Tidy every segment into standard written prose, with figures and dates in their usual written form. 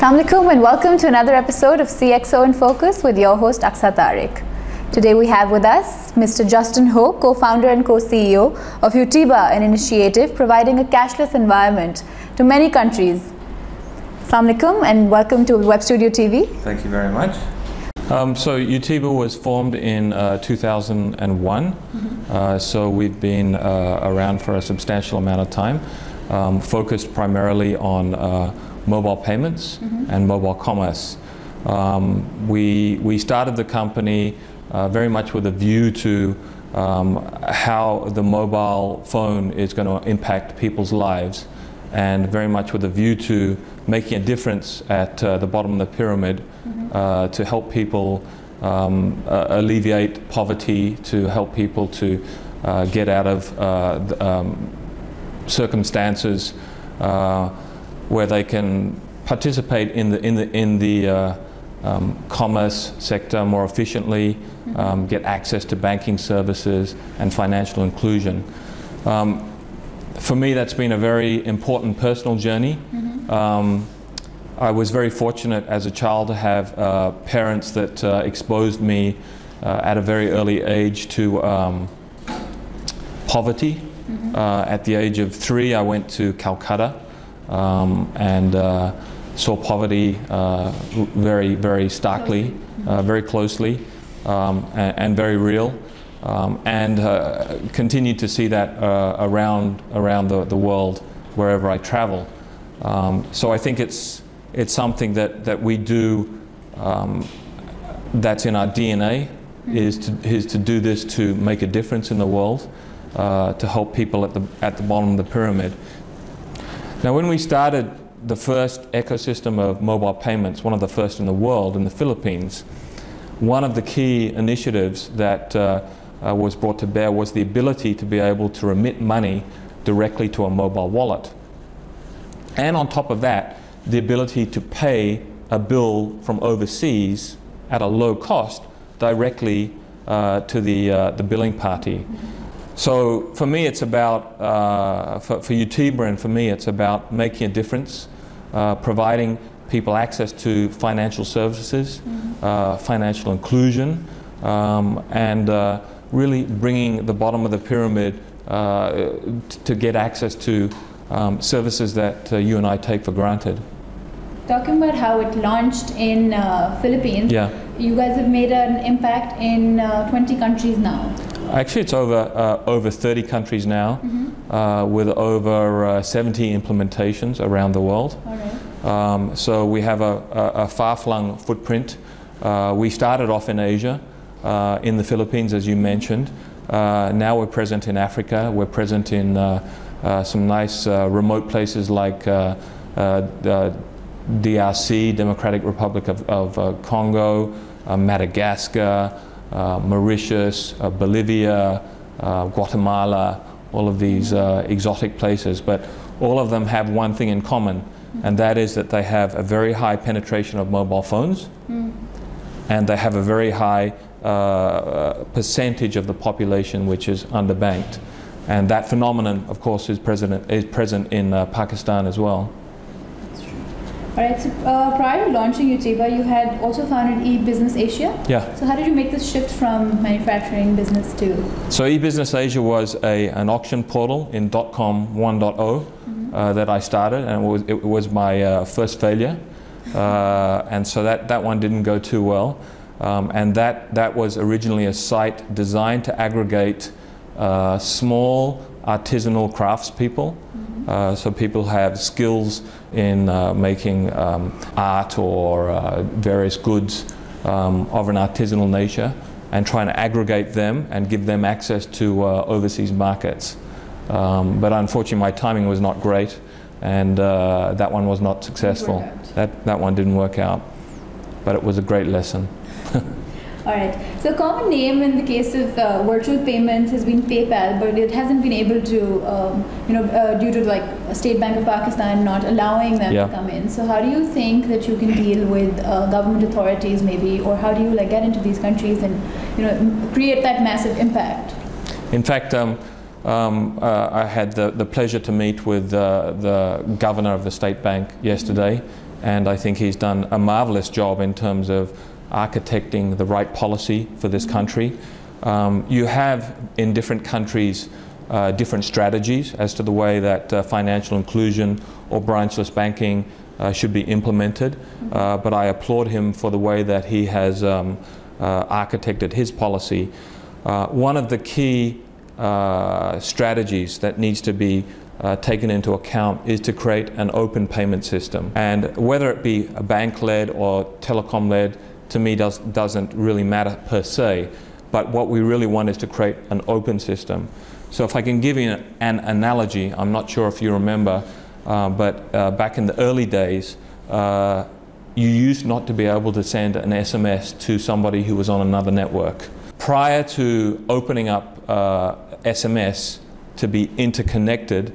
Assalamu alaikum and welcome to another episode of CXO in Focus with your host Aksa Tariq. Today we have with us Mr. Justin Ho, co-founder and co-CEO of Utiba, an initiative providing a cashless environment to many countries. Assalamu alaikum and welcome to Web Studio TV. Thank you very much. So Utiba was formed in 2001, so we've been around for a substantial amount of time, focused primarily on mobile payments and mobile commerce. We started the company very much with a view to how the mobile phone is going to impact people's lives, and very much with a view to making a difference at the bottom of the pyramid to help people alleviate poverty, to help people to get out of circumstances where they can participate in the commerce sector more efficiently, get access to banking services and financial inclusion. For me, that's been a very important personal journey. I was very fortunate as a child to have parents that exposed me at a very early age to poverty. At the age of 3, I went to Calcutta and saw poverty very, very starkly, very closely, and very real, and continued to see that around the world wherever I travel. So I think it's something that we do that's in our DNA, is to do this to make a difference in the world, to help people at the bottom of the pyramid. Now, when we started the first ecosystem of mobile payments, one of the first in the world in the Philippines, one of the key initiatives that was brought to bear was the ability to be able to remit money directly to a mobile wallet. And on top of that, the ability to pay a bill from overseas at a low cost directly to the billing party. So for me, it's about, for Utiba and for me, it's about making a difference, providing people access to financial services, financial inclusion, and really bringing the bottom of the pyramid to get access to services that you and I take for granted. Talking about how it launched in Philippines, you guys have made an impact in 20 countries now. Actually, it's over 30 countries now, with over 70 implementations around the world. All right. So we have a far-flung footprint. We started off in Asia, in the Philippines, as you mentioned. Now we're present in Africa. We're present in some nice remote places like the DRC, Democratic Republic of Congo, Madagascar, Mauritius, Bolivia, Guatemala, all of these exotic places, but all of them have one thing in common, and that is that they have a very high penetration of mobile phones, and they have a very high percentage of the population which is underbanked. And that phenomenon, of course, is present in Pakistan as well. Alright, so prior to launching Utiba, you had also founded eBusiness Asia. Yeah. So how did you make this shift from manufacturing business to? So eBusiness Asia was an auction portal in .com 1.0 that I started, and it was my first failure. And so that one didn't go too well. And that was originally a site designed to aggregate small artisanal craftspeople. So people have skills in making art or various goods of an artisanal nature, and trying to aggregate them and give them access to overseas markets. But unfortunately, my timing was not great, and that one was not successful. That one didn't work out, but it was a great lesson. Alright, so a common name in the case of virtual payments has been PayPal, but it hasn't been able to, due to like State Bank of Pakistan not allowing them to come in. So how do you think that you can deal with government authorities maybe, or how do you get into these countries and create that massive impact? In fact, I had the pleasure to meet with the governor of the State Bank yesterday, and I think he's done a marvelous job in terms of architecting the right policy for this country. You have in different countries different strategies as to the way that financial inclusion or branchless banking should be implemented, but I applaud him for the way that he has architected his policy. One of the key strategies that needs to be taken into account is to create an open payment system. And whether it be a bank-led or telecom-led, to me doesn't really matter per se, but what we really want is to create an open system. So if I can give you an analogy, I'm not sure if you remember, but back in the early days, you used not to be able to send an SMS to somebody who was on another network. Prior to opening up SMS to be interconnected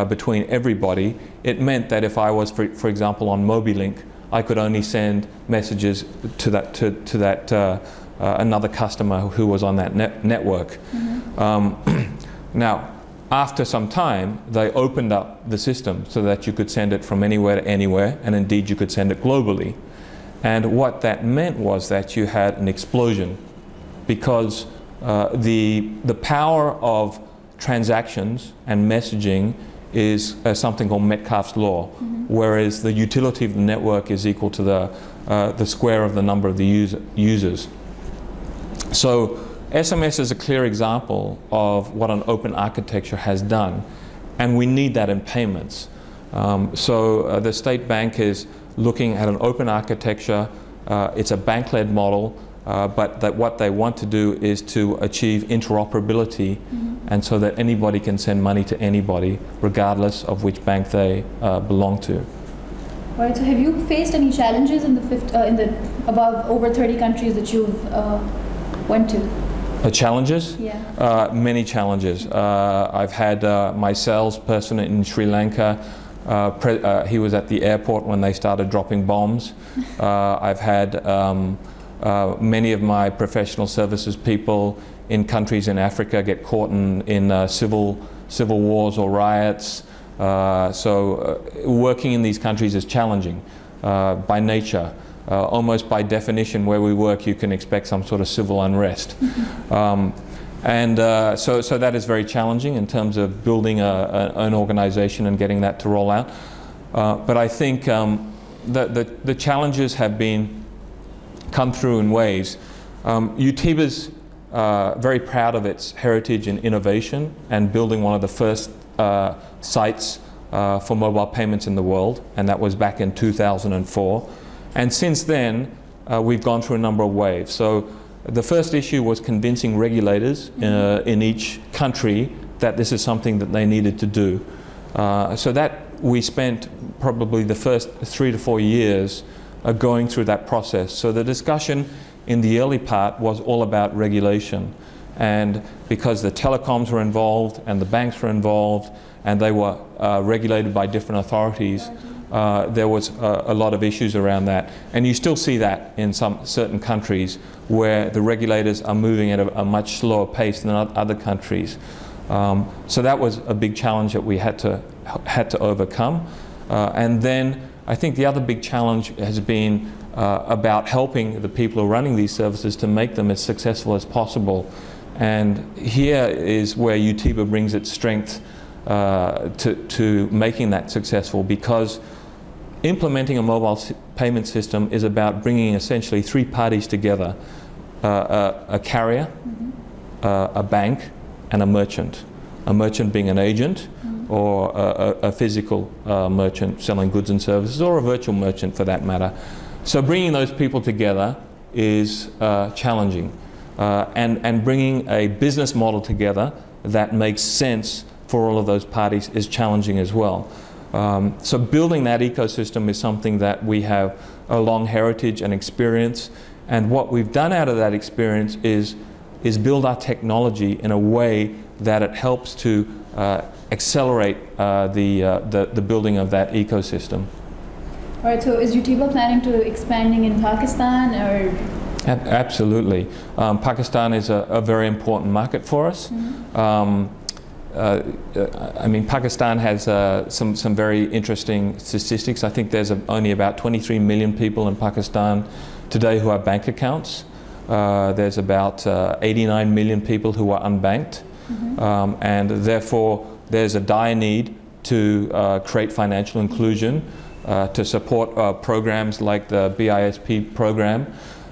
between everybody, it meant that if I was, for example, on MobiLink, I could only send messages to that another customer who was on that network. Now, after some time, they opened up the system so that you could send it from anywhere to anywhere, and indeed you could send it globally. And what that meant was that you had an explosion, because the power of transactions and messaging is something called Metcalfe's law, whereas the utility of the network is equal to the square of the number of the users. So SMS is a clear example of what an open architecture has done, and we need that in payments. The State Bank is looking at an open architecture. It's a bank-led model, but what they want to do is to achieve interoperability, and so that anybody can send money to anybody, regardless of which bank they belong to. All right. So, have you faced any challenges in the above over 30 countries that you've went to? Challenges? Yeah. Many challenges. I've had my salesperson in Sri Lanka. He was at the airport when they started dropping bombs. I've had many of my professional services people in countries in Africa get caught in civil wars or riots. Working in these countries is challenging by nature. Almost by definition, where we work, you can expect some sort of civil unrest. So that is very challenging in terms of building an organization and getting that to roll out. But I think the challenges have come through in waves. Utiba's very proud of its heritage and innovation, and building one of the first sites for mobile payments in the world, and that was back in 2004. And since then, we've gone through a number of waves. So the first issue was convincing regulators in each country that this is something that they needed to do. So that we spent probably the first 3 to 4 years going through that process. So the discussion in the early part was all about regulation. And because the telecoms were involved and the banks were involved and they were regulated by different authorities, there was a lot of issues around that. And you still see that in certain countries where the regulators are moving at a much slower pace than other countries. So that was a big challenge that we had to overcome. And then I think the other big challenge has been about helping the people who are running these services to make them as successful as possible. And here is where Utiba brings its strength to making that successful, because implementing a mobile payment system is about bringing essentially 3 parties together: a carrier, a bank, and a merchant. A merchant being an agent, or a physical merchant selling goods and services, or a virtual merchant for that matter. So bringing those people together is challenging, and bringing a business model together that makes sense for all of those parties is challenging as well. So building that ecosystem is something that we have a long heritage and experience, and what we've done out of that experience is build our technology in a way that it helps to accelerate the building of that ecosystem. All right, so is Utiba planning to expanding in Pakistan, or? Absolutely. Pakistan is a very important market for us. I mean, Pakistan has some very interesting statistics. I think there's only about 23 million people in Pakistan today who have bank accounts. There's about 89 million people who are unbanked, and therefore there's a dire need to create financial inclusion, to support programs like the BISP program,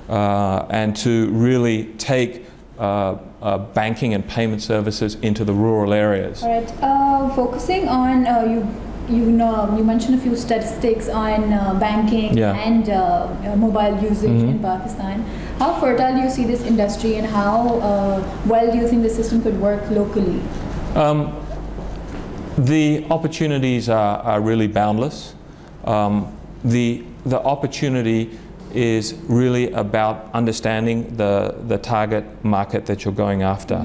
and to really take banking and payment services into the rural areas. All right. Focusing on you mentioned a few statistics on banking and mobile usage in Pakistan. How fertile do you see this industry, and how well do you think the system could work locally? The opportunities are really boundless. The opportunity is really about understanding the target market that you're going after.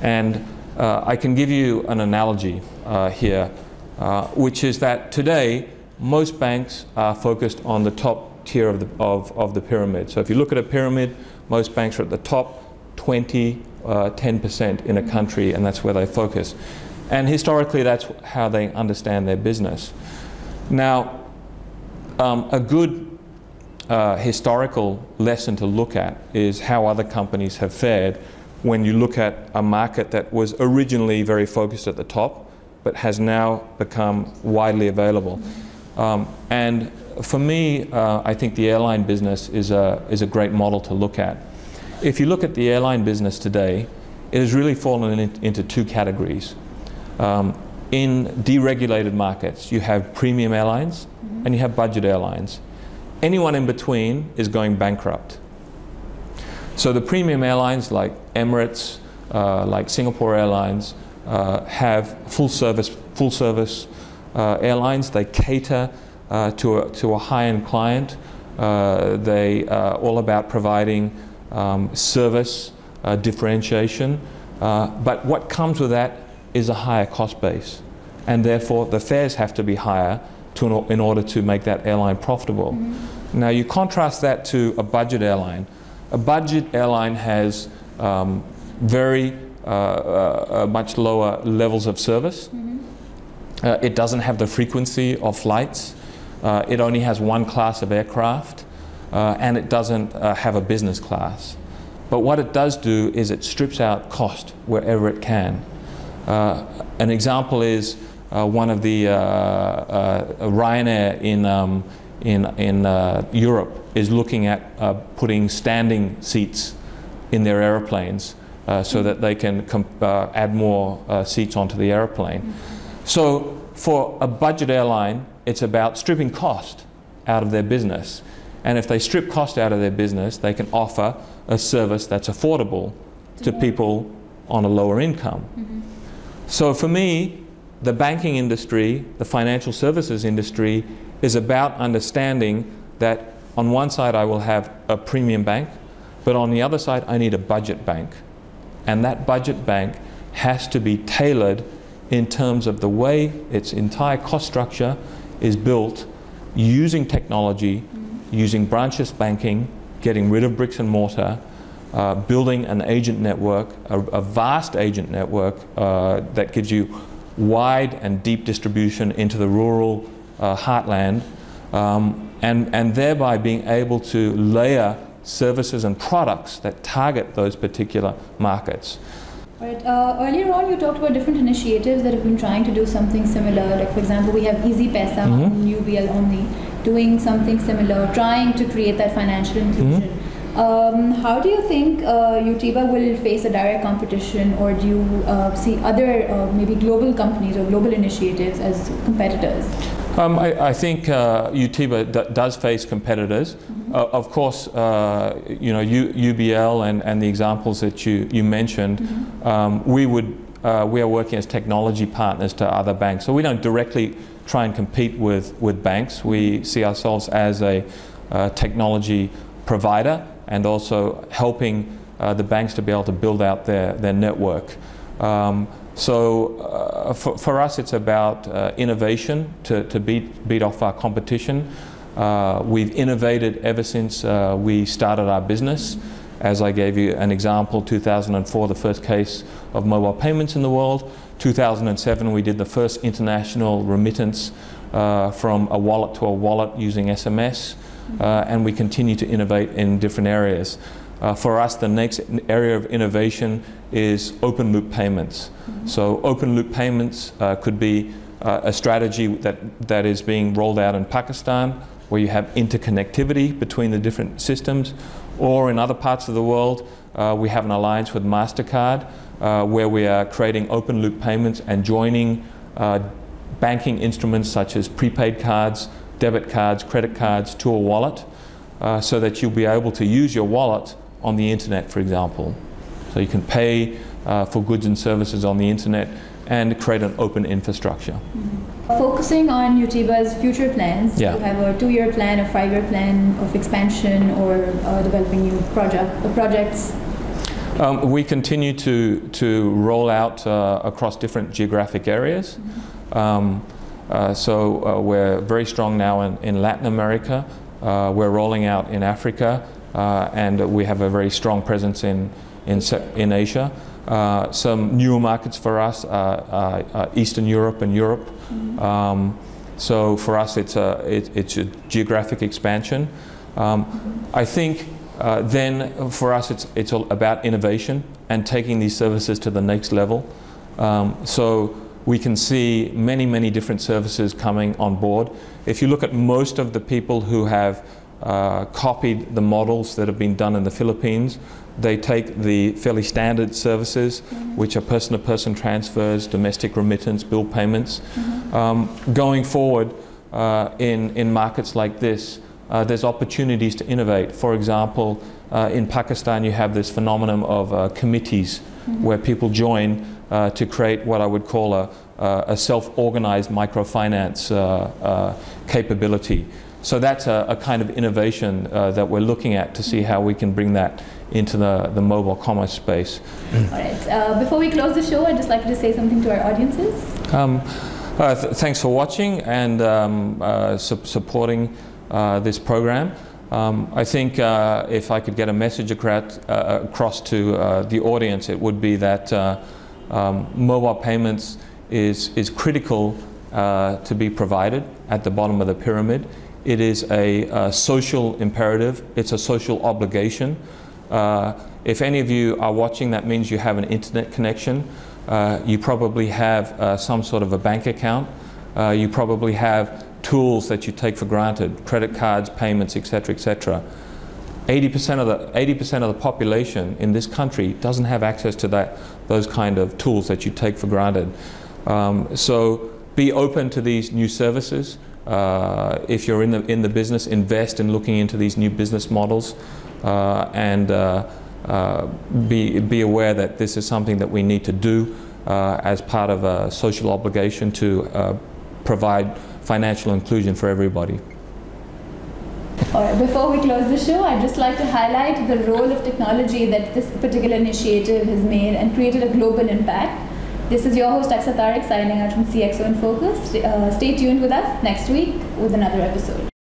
And I can give you an analogy here, which is that today most banks are focused on the top tier of the pyramid. So if you look at a pyramid, most banks are at the top 10% in a country, and that's where they focus. And historically that's how they understand their business. Now, a good historical lesson to look at is how other companies have fared when you look at a market that was originally very focused at the top but has now become widely available. And for me, I think the airline business is a great model to look at. If you look at the airline business today, it has really fallen into two categories. In deregulated markets, you have premium airlines and you have budget airlines. Anyone in between is going bankrupt. So the premium airlines like Emirates, like Singapore Airlines, have full service airlines. They cater to a high-end client. They are all about providing service, differentiation. But what comes with that is a higher cost base. And therefore the fares have to be higher in order to make that airline profitable. Now you contrast that to a budget airline. A budget airline has very much lower levels of service. It doesn't have the frequency of flights. It only has one class of aircraft, and it doesn't have a business class. But what it does do is it strips out cost wherever it can. An example is one of the Ryanair in Europe is looking at putting standing seats in their airplanes so that they can add more seats onto the airplane. So for a budget airline, it's about stripping cost out of their business. And if they strip cost out of their business, they can offer a service that's affordable to people on a lower income. So for me, the banking industry, the financial services industry, is about understanding that on one side I will have a premium bank, but on the other side I need a budget bank. And that budget bank has to be tailored in terms of the way its entire cost structure is built, using technology, using branchless banking, getting rid of bricks and mortar, building an agent network, a vast agent network that gives you wide and deep distribution into the rural heartland, and thereby being able to layer services and products that target those particular markets. Right. Earlier on you talked about different initiatives that have been trying to do something similar. Like for example, we have Easy Pesa on UBL only, doing something similar, trying to create that financial inclusion. How do you think Utiba will face a direct competition, or do you see other maybe global companies or global initiatives as competitors? I think Utiba does face competitors. Of course, you know, UBL and the examples that you mentioned, we are working as technology partners to other banks. So we don't directly try and compete with banks. We see ourselves as a technology provider, and also helping the banks to be able to build out their network. So for us, it's about innovation to beat off our competition. We've innovated ever since we started our business, As I gave you an example, 2004, the first case of mobile payments in the world. 2007, we did the first international remittance from a wallet to a wallet using SMS, and we continue to innovate in different areas. For us, the next area of innovation is open loop payments. So open loop payments could be a strategy that is being rolled out in Pakistan, where you have interconnectivity between the different systems, or in other parts of the world, we have an alliance with MasterCard, where we are creating open loop payments and joining banking instruments such as prepaid cards, debit cards, credit cards to a wallet, so that you'll be able to use your wallet on the internet, for example. So you can pay for goods and services on the internet and create an open infrastructure. Focusing on Utiba's future plans, Yeah. you have a 2-year plan, a 5-year plan of expansion, or developing new projects? We continue to roll out across different geographic areas. We're very strong now in Latin America. We're rolling out in Africa, and we have a very strong presence in Asia. Some newer markets for us are Eastern Europe and Europe. So for us, it's a geographic expansion. I think then for us, it's all about innovation and taking these services to the next level. So we can see many different services coming on board. If you look at most of the people who have copied the models that have been done in the Philippines, they take the fairly standard services, which are person-to-person transfers, domestic remittance, bill payments. Going forward in markets like this, there's opportunities to innovate. For example, in Pakistan, you have this phenomenon of committees where people join to create what I would call a self-organized microfinance capability. So that's a kind of innovation that we're looking at to see how we can bring that into the mobile commerce space. All right. Before we close the show, I'd just like to say something to our audiences. Thanks for watching and supporting this program. I think if I could get a message across to the audience, it would be that mobile payments is critical to be provided at the bottom of the pyramid. It is a social imperative. It's a social obligation. If any of you are watching, that means you have an internet connection. You probably have some sort of a bank account. You probably have tools that you take for granted, credit cards, payments, etc., etc. 80% of the population in this country doesn't have access to those kind of tools that you take for granted. So be open to these new services. If you're in the business, invest in looking into these new business models, and be aware that this is something that we need to do as part of a social obligation to provide financial inclusion for everybody. All right, before we close the show, I'd just like to highlight the role of technology that this particular initiative has made and created a global impact. This is your host, Aksa Tariq, signing out from CXO in Focus. Stay tuned with us next week with another episode.